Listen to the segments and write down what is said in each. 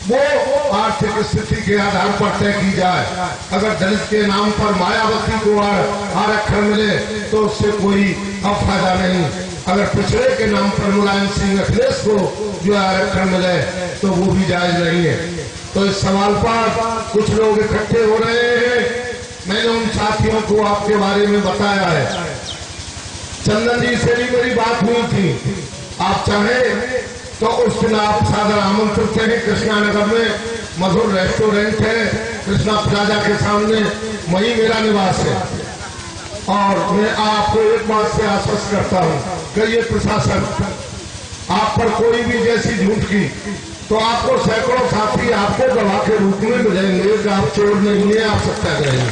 वो आर्थिक स्थिति के आधार पर तय की जाए। अगर दलित के नाम पर मायावती को आरक्षण मिले तो उससे कोई अब फायदा नहीं। अगर पिछड़े के नाम पर मुलायम सिंह अखिलेश को जो आरक्षण मिले तो वो भी जायज नहीं है। तो इस सवाल पर कुछ लोग इकट्ठे हो रहे हैं। मैंने उन साथियों को आपके बारे में बताया है। चंदन जी से भी मेरी बात हुई थी। आप चाहें तो उस दिन आप सादर आमंत्रित हैं। कृष्णा नगर में मधुर रेस्टोरेंट है, कृष्णा प्लाजा के सामने, वही मेरा निवास है। और मैं आपको एक बात से आश्वस्त करता हूँ कि ये प्रशासन आप पर कोई भी जैसी झूठ की तो आपको सैकड़ों साथी आपको गवाह के रूप में मिलेंगे कि आप चोर नहीं है, आप सत्याग्रही हैं।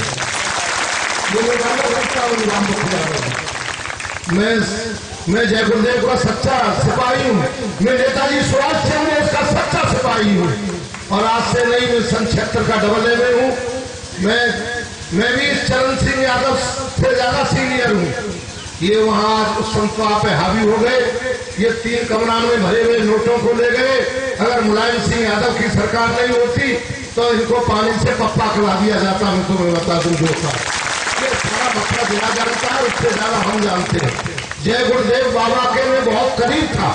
मैं जय गुरुदेव का सच्चा सिपाही हूँ। मैं नेताजी सुभाष चंद्र बोस का सच्चा सिपाही हूँ। और आज से नहीं, मैं सन 76 का डबल एमए हूँ। मैं भी चरण सिंह यादव से ज्यादा सीनियर हूँ। ये वहाँ उस संतवा पे हावी हो गए। ये 3 कमरान में भरे हुए नोटों को ले गए। अगर मुलायम सिंह यादव की सरकार नहीं होती तो इनको पानी से पप्पा खिला दिया जाता। मैं तुम्हें बता दूं जो था, ये सारा मसला दिया जानता है, उससे ज्यादा हम जानते हैं। जय गुरुदेव बाबा के में बहुत करीब था।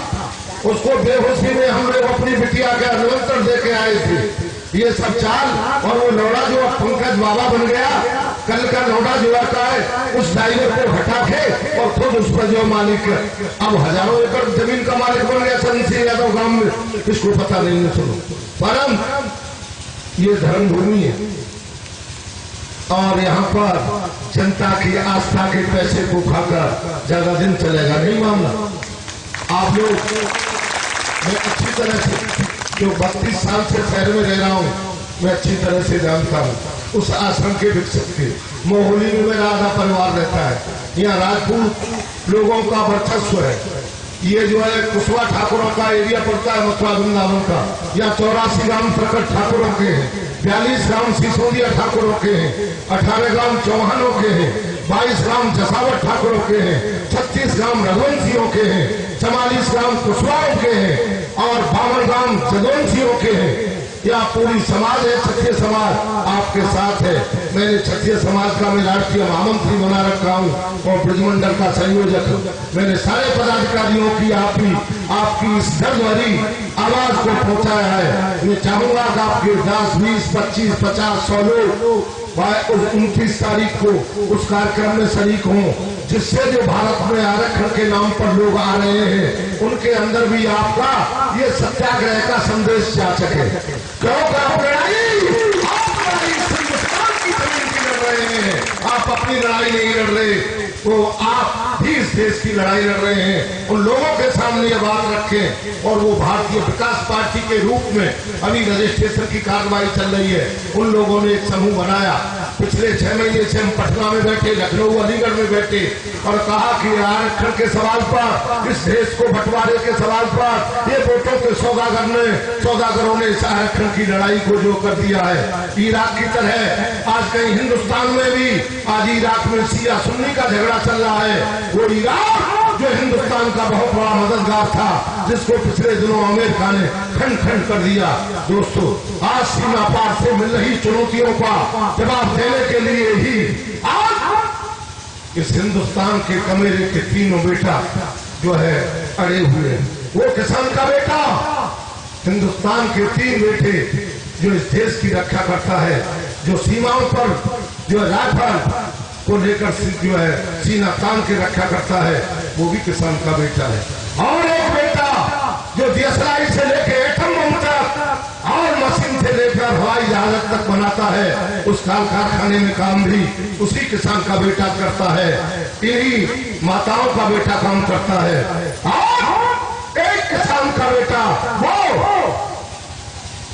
उसको बेहोशी में हम लोग अपनी बिटिया का निमंत्रण दे के आए थे। ये सब चाल, और वो लौड़ा जो अब पंकज बाबा बन गया, कल का लौड़ा जो आता है उस ड्राइवर को हटा के और खुद उस पर जो मालिक अब हजारों एकड़ जमीन का मालिक बन गया चरण सिंह यादव गांव में। इसको पता नहीं है। सुनो, परम ये धर्म भूमि है और यहाँ पर जनता की आस्था के पैसे को खाकर ज्यादा दिन चलेगा नहीं मामला। आप लोग, मैं अच्छी तरह से जो 32 साल से शहर में रह रहा हूँ, मैं अच्छी तरह से जानता हूँ उस आश्रम के विकसित के। मोहली में मेरा आधा परिवार रहता है। यहाँ राजपूत लोगों का वर्चस्व है। ये जो है कुशवा ठाकुरों का एरिया पड़ता है, मथुरा वृंदावन का। यहाँ 84 गांव प्रकट ठाकुरों के हैं, 42 गांव सिसोदिया ठाकुरों के हैं, 18 गांव चौहानों के हैं, 22 गांव जसावट ठाकुरों के हैं, 36 गांव रघुवंशियों के हैं, 44 गांव कुशवाहों के हैं और 52 गांव जदवंशियों के हैं। या पूरी समाज है, क्षत्रिय समाज आपके साथ है। मैंने क्षत्रिय समाज का मैं राष्ट्रीय महामंत्री बना रखा हूँ और ब्रजमंडल का संयोजक हूँ। मैंने सारे पदाधिकारियों की आपकी इस दर्द भरी आवाज को पहुंचाया है। मैं चाहूंगा कि आपके 10, 20, 25, 50, 100 लोग 29 तारीख को उस कार्यक्रम में शरीक हों, जिससे जो भारत में आरक्षण के नाम पर लोग आ रहे हैं उनके अंदर भी आपका ये सत्याग्रह का संदेश जा सके। क्यों आप रहे हैं, आप अपनी लड़ाई नहीं लड़ रहे, तो आप भी इस देश की लड़ाई लड़ रहे हैं। उन लोगों के सामने ये बात रखें। और वो भारतीय विकास पार्टी के रूप में अभी रजिस्ट्रेशन की कार्रवाई चल रही है। उन लोगों ने एक समूह बनाया। पिछले 6 महीने से हम पटना में बैठे, लखनऊ, अलीगढ़ में बैठे और कहा कि आरक्षण के सवाल पर, इस देश को बंटवारे के सवाल पर ये वोटों के सौदागरों ने इस आरक्षण की लड़ाई को जो कर दिया है, इराक की तरह आज कहीं हिंदुस्तान में भी, आज इराक में शिया सुन्नी का झगड़ा चल रहा है। वो इराक जो हिंदुस्तान का बहुत बड़ा मददगार था, जिसको पिछले दिनों अमेरिका ने खंड खंड कर दिया। दोस्तों, आज सीमा पार से मिल रही चुनौतियों का जवाब देने के लिए ही आज इस हिंदुस्तान के कमेरे के 3 बेटा जो है अड़े हुए हैं। वो किसान का बेटा, हिंदुस्तान के 3 बेटे जो इस देश की रक्षा करता है, जो सीमाओं पर जो राइफल को लेकर जो है सीना तान के रक्षा करता है, वो भी किसान का बेटा है। और एक बेटा जो DSLI से लेकर एटम बम तक और मशीन से लेकर हवाई जहाज तक बनाता है, उस कारखाने में काम भी उसी किसान का बेटा करता है। इन्हीं माताओं का बेटा काम करता है। और एक किसान का बेटा वो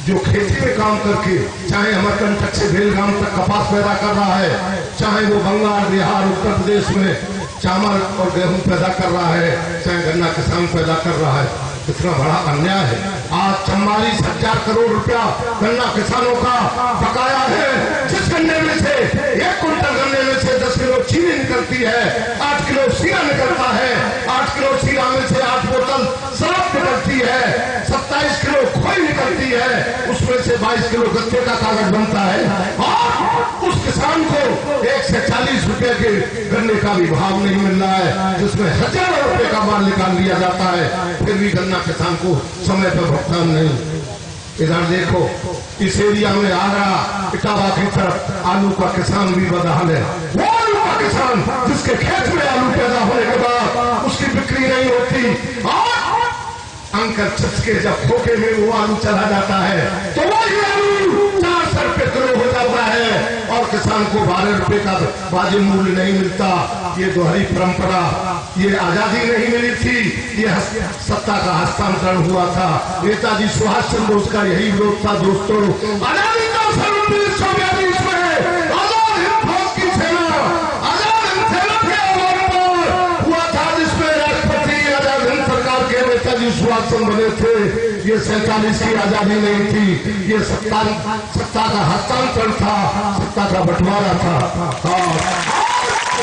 जो खेती में काम करके, चाहे अमरकंटक से बेलगाम तक कपास पैदा कर रहा है, चाहे वो बंगाल, बिहार, उत्तर प्रदेश में चावल और गेहूं पैदा कर रहा है, चाहे गन्ना किसान पैदा कर रहा है। कितना बड़ा अन्याय है। आज 44,000 करोड़ रुपया गन्ना किसानों का बकाया है, जिस गन्ने में से 1 कुंटल गन्ने में से 10 किलो चीनी निकलती है, 8 किलो सीरा निकलता है, 8 किलो सीरा में से 8 बोतल शराब निकलती है, 27 किलो खोई फलती है उसमें से 22 किलो गत्ते का कागज बनता है, और उस किसान को 1 से 40 रुपए के गन्ने का भी भाव नहीं मिल रहा है, जिसमें हजारों रुपए का माल निकाल लिया जाता है, फिर भी गन्ना किसान को समय पर भुगतान नहीं। इधर देखो इस एरिया में आगरा इटावा की तरफ आलू का किसान भी बदहाल है। वो आलू का किसान जिसके खेत में आलू पैदा होने के बाद उसकी बिक्री नहीं होती, और अंकल चचके जब खोखे में वो आलू चला जाता है तो वही आलू 400 रुपए किलो हो जाता है, और किसान को 12 रुपए का वाजिब मूल्य नहीं मिलता। ये दोहरी परंपरा, ये आजादी नहीं मिली थी, ये सत्ता का हस्तांतरण हुआ था। नेताजी सुभाष चंद्र बोस का यही विरोध था दोस्तों। आजादी का सन 1942 में आजाद हिंद फौज की सेना, आजाद हिंद सेना के आह्वान पर हुआ था, जिसमें राष्ट्रपति आजाद हिंद सरकार के नेताजी सुभाष चंद्र बने थे। ये 47 की आजादी नहीं थी, ये सत्ता का हस्तांतरण था, सत्ता का बंटवारा था।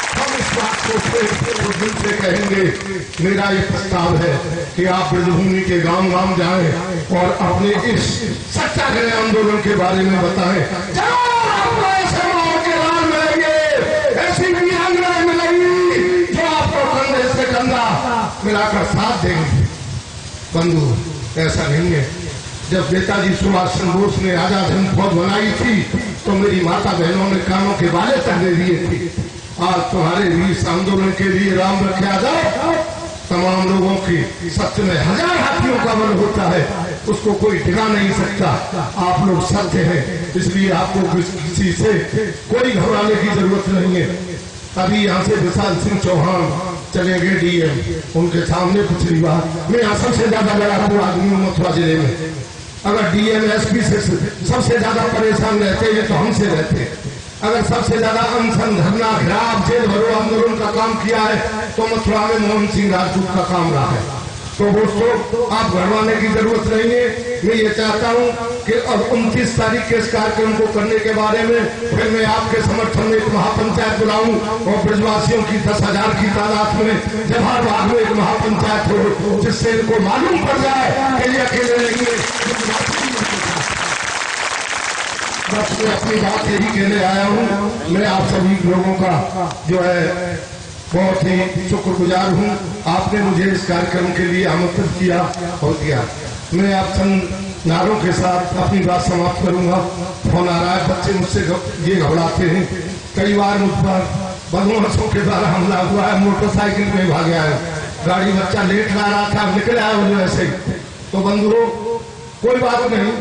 हम इस बात को दिल से कहेंगे। मेरा ये प्रस्ताव है कि आप ब्रजभूमि के गांव गांव जाएं और अपने इस सत्याग्रह आंदोलन के बारे में बताएं। जरूर आपको ऐसे माहौल के लाल मिलेंगे, ऐसी वीरांगनाएं मिलेंगी जो आपको कंधे से कंधा मिलाकर साथ देंगे। बंधु, ऐसा नहीं है। जब नेताजी सुभाष चंद्र बोस ने आजाद हिंद फौज बनाई थी तो मेरी माता बहनों ने कानों के बाले तक दे दिए थे। आज तुम्हारे भी इस आंदोलन के लिए राम रखा जाए, तमाम लोगों की सत्य में 1000 हाथियों का बल होता है, उसको कोई टिका नहीं सकता। आप लोग सत्य हैं, इसलिए आपको किसी से कोई घबराने की जरूरत नहीं है। अभी यहाँ से विशाल सिंह चौहान चले गए डीएम, उनके सामने पिछली बार मैं यहाँ सबसे ज्यादा लड़ाकू आदमी हूँ मथुरा जिले में। अगर डीएम एसपी से सबसे ज्यादा परेशान रहते हैं तो हमसे रहते। अगर सबसे ज्यादा अनशन, धरना, घेराव, जेल भरो आंदोलन का काम किया है तो मथुरा में मोहन सिंह राजपूत का काम रहा है। तो दोस्तों, आप घबराने की जरूरत नहीं है। मैं ये चाहता हूँ कि अब 29 तारीख के इस कार्यक्रम को करने के बारे में फिर मैं आपके समर्थन में एक महापंचायत बुलाऊं और ब्रजवासियों की 10,000 की तादाद में जवाहर बाग में एक महापंचायत हो, जिससे इनको मालूम पड़ जाए कि ये अकेले नहीं है। बस मैं अपनी बात यही कहने आया हूँ। मैं आप सभी लोगों का जो है बहुत ही शुक्रगुजार हूँ। आपने मुझे इस कार्यक्रम के लिए आमंत्रित किया और दिया। मैं आप चंद नारों के साथ अपनी बात समाप्त करूंगा। फोन आ रहा है, बच्चे मुझसे ये घबराते हैं। कई बार मुझ पर बदमाशों के द्वारा हमला हुआ है, मोटरसाइकिल में भागा है, गाड़ी बच्चा लेट ला रहा था, निकल आया मुझे ऐसे। तो बंधुओं, कोई बात नहीं,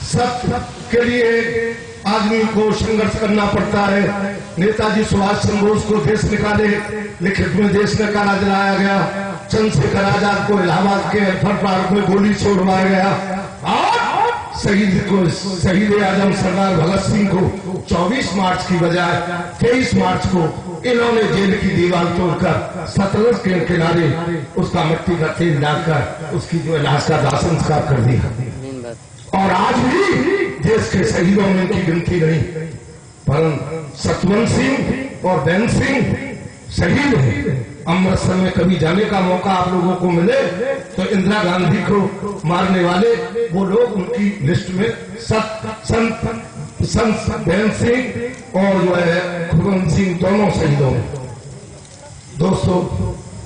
सत्य के लिए आदमी को संघर्ष करना पड़ता है। नेताजी सुभाष चंद्र बोस को देश निकाले लिखित में देश निकाला जलाया गया। चंद्रशेखर आजाद को इलाहाबाद के अल्फर पार्क में गोली से उड़वाया गया, और शहीद आजम सरदार भगत सिंह को 24 मार्च की बजाय 23 मार्च को इन्होंने जेल की दीवार तोड़कर सतलज के किनारे उसका मिट्टी का तेल डालकर उसकी जो लाश का दाह संस्कार कर दिया। और आज भी देश के शहीदों में इनकी गिनती नहीं, परंतु सतवंत सिंह और बैन सिंह शहीद हैं। अमृतसर में कभी जाने का मौका आप लोगों को मिले तो इंदिरा गांधी को मारने वाले वो लोग उनकी लिस्ट में संत बैन सिंह और जो है खुगवंत सिंह दोनों शहीदों में। दोस्तों,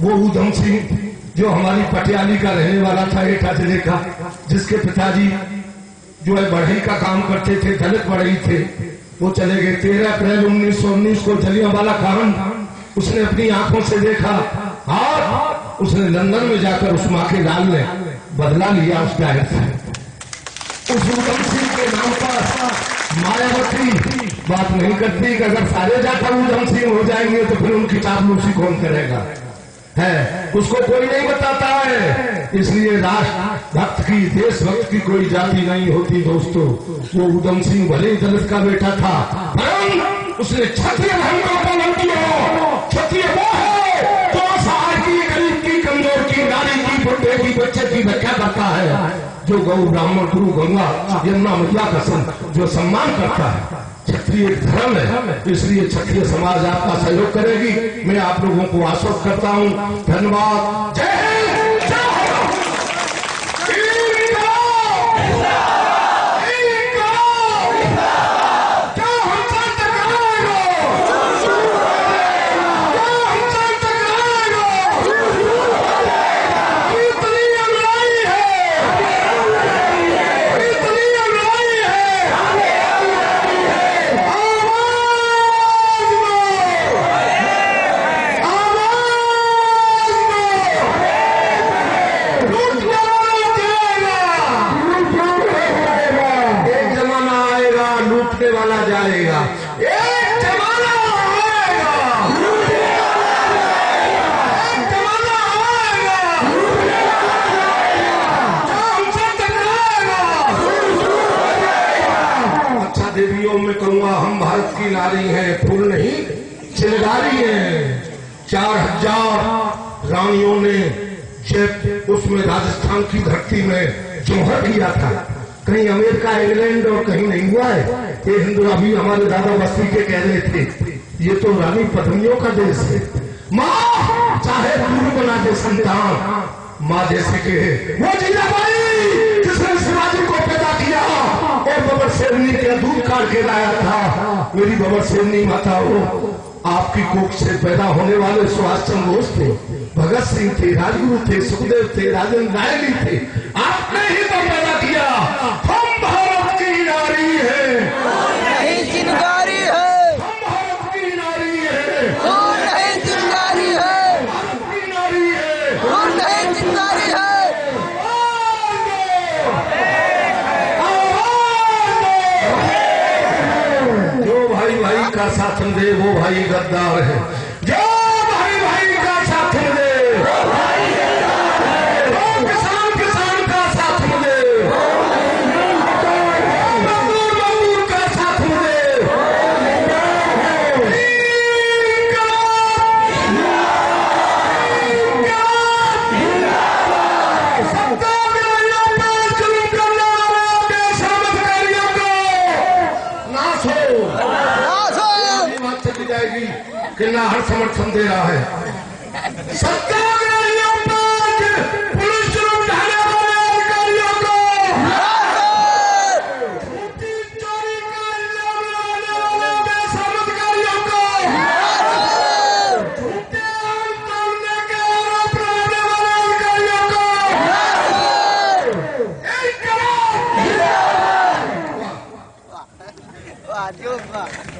वो उधम सिंह जो हमारी पटियाली का रहने वाला था, एटा जिले का, जिसके पिताजी जो है बढ़ई का काम करते थे, दलित बढ़ई थे, वो चले गए। 13 अप्रैल 1919 को जलियांवाला बाग उसने अपनी आंखों से देखा, और उसने लंदन में जाकर उस माँ के लाल ने बदला लिया उस डायर से। उस उधम सिंह के नाम पर मायावती बात नहीं करती कि अगर सारे जाकर उधम सिंह हो जाएंगे तो फिर उनकी चापलूसी कौन करेगा, है उसको कोई नहीं बताता है। इसलिए राष्ट्र भक्त की, देशभक्त की कोई जाति नहीं होती दोस्तों। वो उधम सिंह भले ही दलित का बेटा था, उसने क्षत्रिय धर्म का पालन किया। क्षत्रिय वो है जो असहाय की, गरीब की, कमजोर की, नारी की, बुढ़े की, बच्चे की रक्षा करता है, जो गौ, ब्राह्मण, गुरु, गंगा, यमुना मैया का जो सम्मान करता है। क्षत्रिय धर्म है, इसलिए क्षत्रिय समाज आपका सहयोग करेगी। मैं आप लोगों को आश्वस्त करता हूँ। धन्यवाद। जय हिंद, जय भारत। हिंदियों में कहूंगा, हम भारत की नारी हैं, फूल नहीं चिंगारी हैं। 4000 रानियों ने जब उसमें राजस्थान की धरती में जौहर किया था। कहीं अमेरिका, इंग्लैंड और कहीं नहीं हुआ है। ये हिंदू अभी हमारे दादा बस्ती के कह रहे थे, ये तो रानी पत्नियों का देश है। माँ चाहे गुरु बना दे संतान, माँ जैसे के वो जीजाबाई जिसने शिवाजी को पैदा किया और बबर शेरनी के दूध काट के लाया था। मेरी बबर शेरनी माता हो, आपकी कोख से पैदा होने वाले सुभाष चंद्र बोस थे, भगत सिंह थे, राजगुरु थे, सुखदेव थे, राजेंद्र नायक थे। आपने ही तो पैदा किया। हम भारत की नारी है, नहीं चिंगारी है, हम भारत की नारी है, नहीं चिंगारी है, भारत की नारी है। नहीं चिंगारी है। जो भाई भाई का साथ दे वो भाई गद्दार है। जो भाई भाई का साथ दे वो भाई गद्दार है। जो किसान किसान का साथ दे, मजदूर मजदूर का साथ दे, सत्याग्रहियों पर जुल्म करने वाले देशाधिकारियों को नाश हो। ये बात चली जाएगी कि ना हर समर्थन दे रहा है। सत्याग्रहियों पर पुलिस जुल्म ढाने वाले अधिकारियों को, चोरी का इल्जाम लगाने वाले देशाधिकारियों को, झूठे आरोप तोड़ने के आरोप लगाने वाले अधिकारियों को एक करो। वाह, जो वाह।